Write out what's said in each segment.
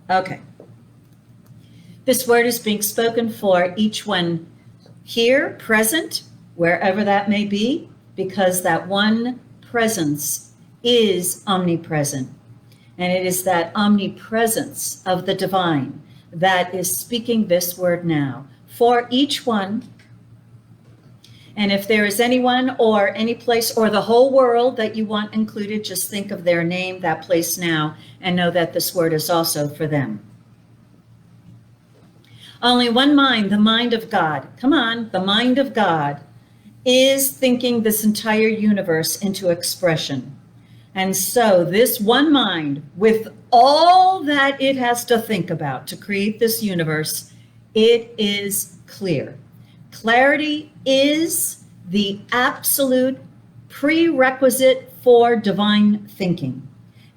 Okay. This word is being spoken for each one here, present, wherever that may be, because that one presence is omnipresent. And it is that omnipresence of the divine that is speaking this word now for each one. And if there is anyone or any place or the whole world that you want included, just think of their name, that place now, and know that this word is also for them. Only one mind, the mind of God. Come on, the mind of God is thinking this entire universe into expression. And so this one mind, with all that it has to think about to create this universe, it is clear. Clarity is the absolute prerequisite for divine thinking.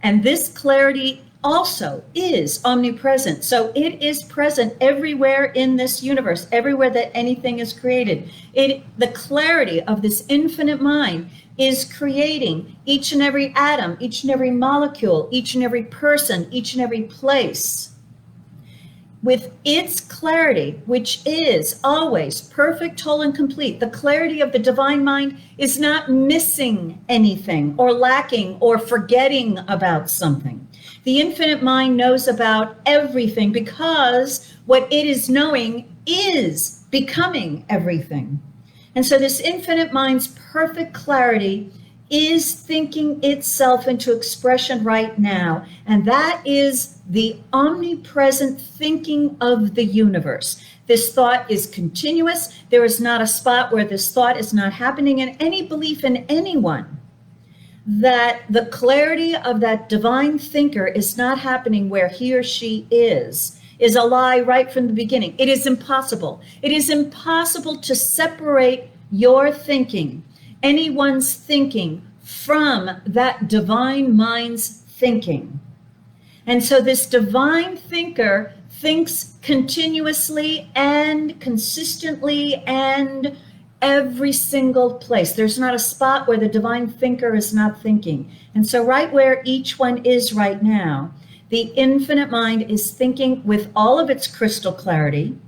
And this clarity also is omnipresent. So it is present everywhere in this universe, everywhere that anything is created. The clarity of this infinite mind is creating each and every atom, each and every molecule, each and every person, each and every place. With its clarity, which is always perfect, whole, and complete, the clarity of the divine mind is not missing anything or lacking or forgetting about something. The infinite mind knows about everything because what it is knowing is becoming everything. And so this infinite mind's perfect clarity is thinking itself into expression right now. And that is the omnipresent thinking of the universe. This thought is continuous. There is not a spot where this thought is not happening, and any belief in anyone that the clarity of that divine thinker is not happening where he or she is a lie right from the beginning. It is impossible. It is impossible to separate your thinking, anyone's thinking, from that divine mind's thinking. And so this divine thinker thinks continuously and consistently and every single place. There's not a spot where the divine thinker is not thinking. And so right where each one is right now, the infinite mind is thinking with all of its crystal clarity.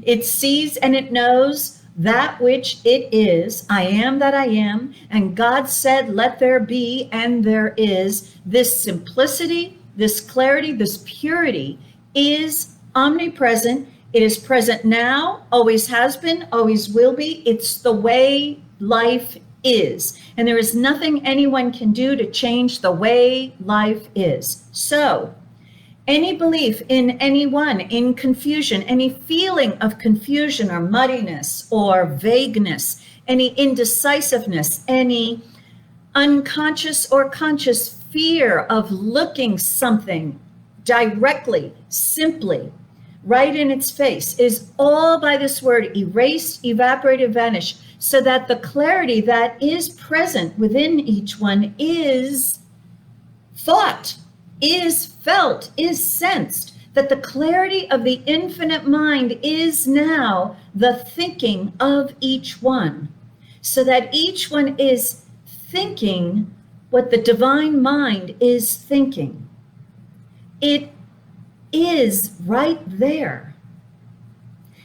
It sees and it knows that which it is. I am that I am. And God said, let there be, and there is. This simplicity, this clarity, this purity is omnipresent. It is present now, always has been, always will be. It's the way life is. And there is nothing anyone can do to change the way life is. So, any belief in anyone, in confusion, any feeling of confusion or muddiness or vagueness, any indecisiveness, any unconscious or conscious fear of looking something directly, simply, right in its face, is all by this word erased, evaporated, vanished, so that the clarity that is present within each one is thought, is felt, is sensed, that the clarity of the infinite mind is now the thinking of each one, so that each one is thinking what the divine mind is thinking. It is right there.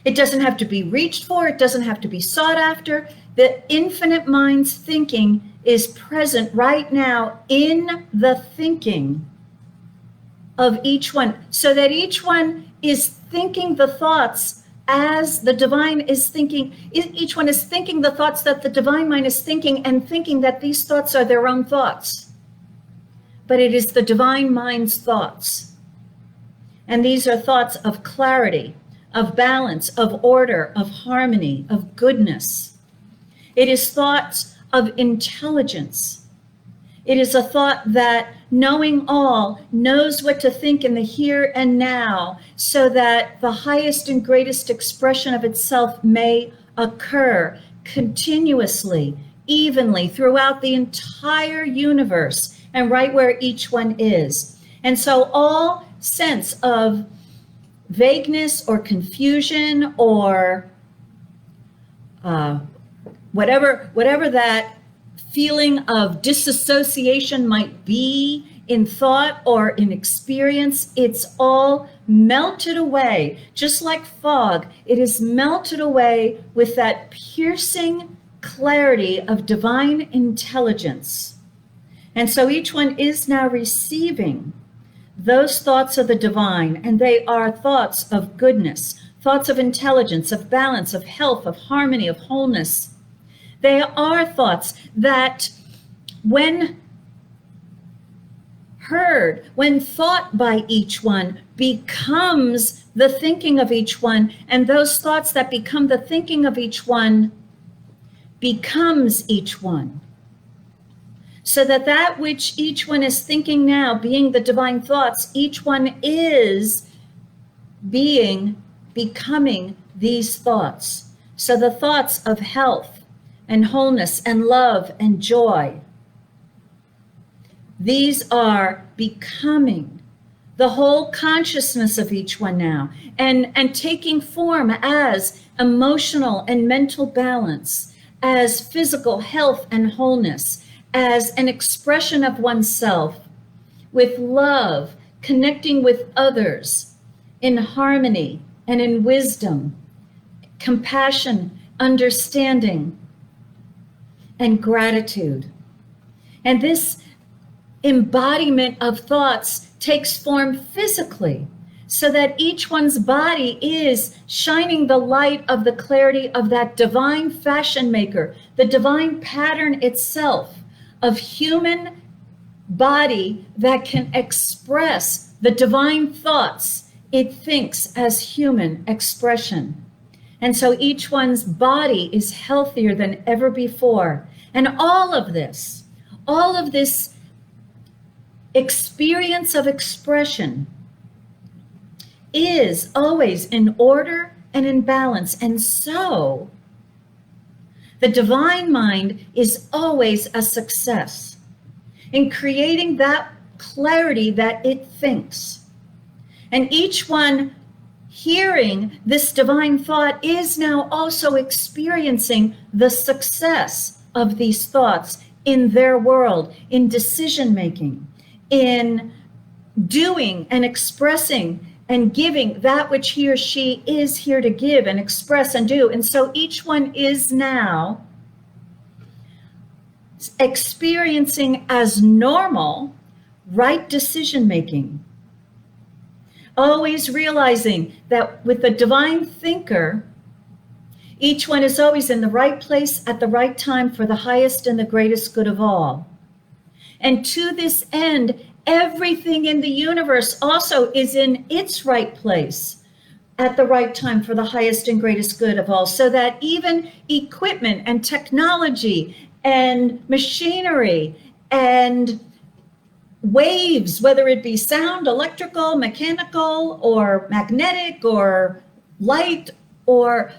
It doesn't have to be reached for. It doesn't have to be sought after. The infinite mind's thinking is present right now in the thinking of each one, so that each one is thinking the thoughts as the divine is thinking. Each one is thinking the thoughts that the divine mind is thinking, and thinking that these thoughts are their own thoughts. But it is the divine mind's thoughts. And these are thoughts of clarity, of balance, of order, of harmony, of goodness. It is thoughts of intelligence. It is a thought that, knowing all, knows what to think in the here and now, so that the highest and greatest expression of itself may occur continuously, evenly, throughout the entire universe, and right where each one is. And so all sense of vagueness or confusion or whatever that feeling of disassociation might be in thought or in experience, it's all melted away. Just like fog, it is melted away with that piercing clarity of divine intelligence. And so each one is now receiving those thoughts of the divine, and they are thoughts of goodness, thoughts of intelligence, of balance, of health, of harmony, of wholeness. They are thoughts that, when heard, when thought by each one, becomes the thinking of each one, and those thoughts that become the thinking of each one becomes each one. So that which each one is thinking now, being the divine thoughts, each one is becoming these thoughts. So the thoughts of health and wholeness and love and joy, these are becoming the whole consciousness of each one now, and taking form as emotional and mental balance, as physical health and wholeness, as an expression of oneself with love, connecting with others in harmony and in wisdom, compassion, understanding, and gratitude. And this embodiment of thoughts takes form physically, so that each one's body is shining the light of the clarity of that divine fashion maker, the divine pattern itself of human body that can express the divine thoughts it thinks as human expression. And so each one's body is healthier than ever before. And all of this experience of expression is always in order and in balance. And so the divine mind is always a success in creating that clarity that it thinks. And each one hearing this divine thought is now also experiencing the success of these thoughts in their world, in decision making, in doing and expressing and giving that which he or she is here to give and express and do. And so each one is now experiencing as normal right decision making, always realizing that with the divine thinker, each one is always in the right place at the right time for the highest and the greatest good of all. And to this end, everything in the universe also is in its right place at the right time for the highest and greatest good of all, so that even equipment and technology and machinery and waves, whether it be sound, electrical, mechanical, or magnetic, or light, or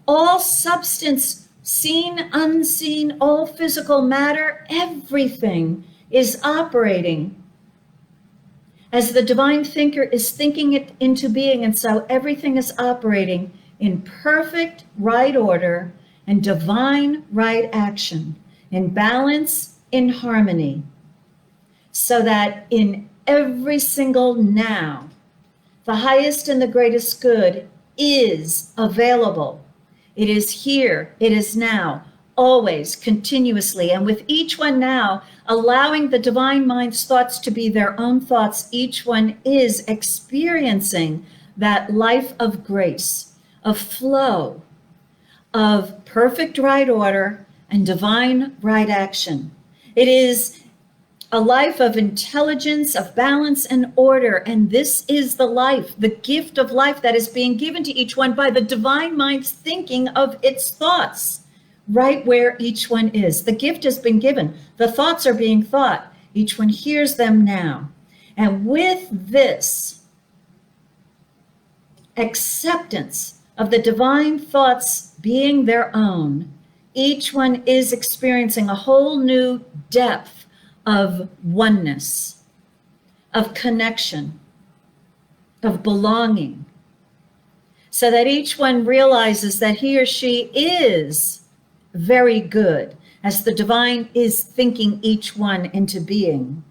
all substance, seen, unseen, all physical matter, everything is operating as the divine thinker is thinking it into being. And so everything is operating in perfect right order and divine right action, in balance, in harmony, so that in every single now, the highest and the greatest good is available. It is here, it is now, always, continuously. And with each one now allowing the divine mind's thoughts to be their own thoughts, each one is experiencing that life of grace, of flow, of perfect right order and divine right action. It is a life of intelligence, of balance and order. And this is the life, the gift of life that is being given to each one by the divine mind's thinking of its thoughts, right where each one is. The gift has been given. The thoughts are being thought. Each one hears them now. And with this acceptance of the divine thoughts being their own, each one is experiencing a whole new depth of oneness, of connection, of belonging, so that each one realizes that he or she is very good, as the divine is thinking each one into being.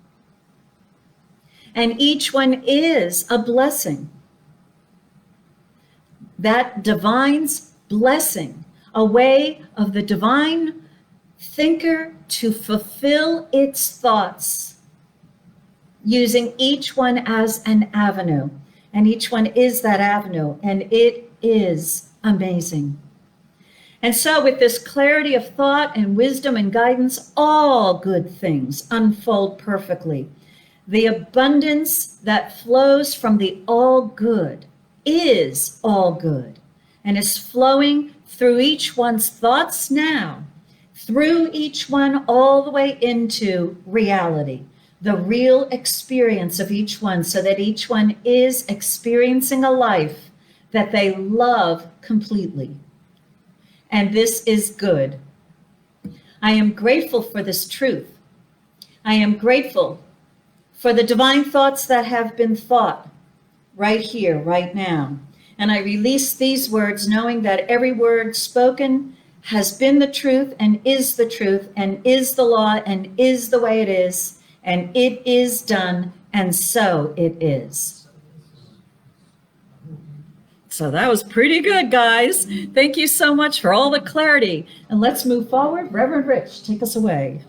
and each one is a blessing. That divine's blessing, a way of the divine thinker to fulfill its thoughts, using each one as an avenue. And each one is that avenue, and it is amazing. And so, with this clarity of thought and wisdom and guidance, all good things unfold perfectly. The abundance that flows from the all good is all good and is flowing through each one's thoughts now, through each one all the way into reality, the real experience of each one, so that each one is experiencing a life that they love completely. And this is good. I am grateful for this truth. I am grateful for the divine thoughts that have been thought right here, right now. And I release these words knowing that every word spoken has been the truth and is the law and is the way it is, and it is done, and so it is. So that was pretty good, guys. Thank you so much for all the clarity. And let's move forward. Reverend Rich, take us away.